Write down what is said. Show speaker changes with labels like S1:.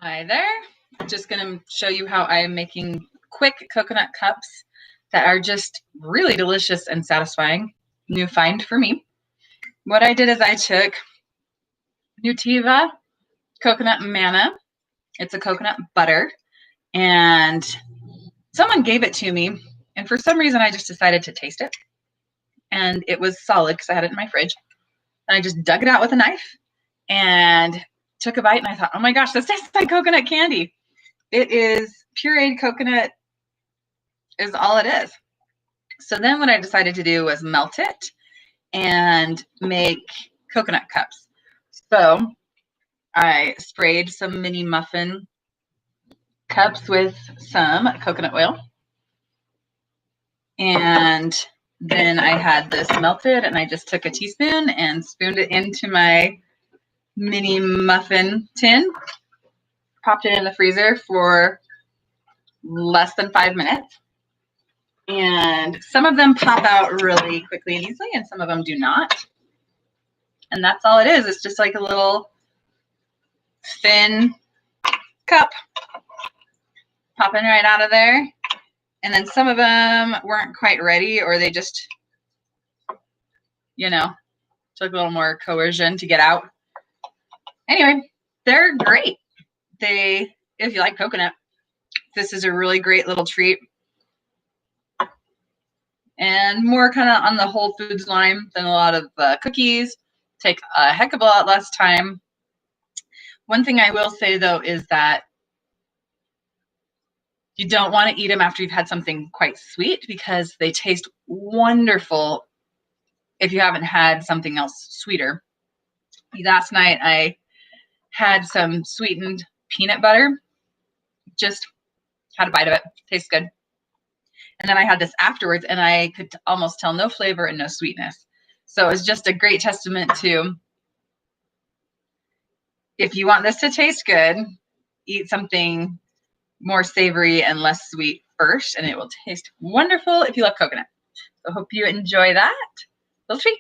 S1: Hi there. I'm just going to show you how I'm making quick coconut cups that are just really delicious and satisfying. New find for me. What I did is I took Nutiva coconut manna. It's a coconut butter, and someone gave it to me, and for some reason I just decided to taste it, and it was solid because I had it in my fridge. And I just dug it out with a knife and took a bite, and I thought, oh my gosh, this tastes like coconut candy. It is pureed coconut is all it is. So then what I decided to do was melt it and make coconut cups. So I sprayed some mini muffin cups with some coconut oil. And then I had this melted, and I just took a teaspoon and spooned it into my mini muffin tin, popped it in the freezer for less than 5 minutes. And some of them pop out really quickly and easily, and some of them do not. And that's all it is. It's just like a little thin cup popping right out of there. And then some of them weren't quite ready, or they just, took a little more coercion to get out. Anyway, they're great. If you like coconut, this is a really great little treat. And more kind of on the Whole Foods line than a lot of cookies. Take a heck of a lot less time. One thing I will say, though, is that you don't want to eat them after you've had something quite sweet, because they taste wonderful if you haven't had something else sweeter. Last night I had some sweetened peanut butter. Just had a bite of it. Tastes good. And then I had this afterwards, and I could almost tell no flavor and no sweetness. So it was just a great testament to, if you want this to taste good, eat something more savory and less sweet first, and it will taste wonderful if you love coconut. So hope you enjoy that little treat.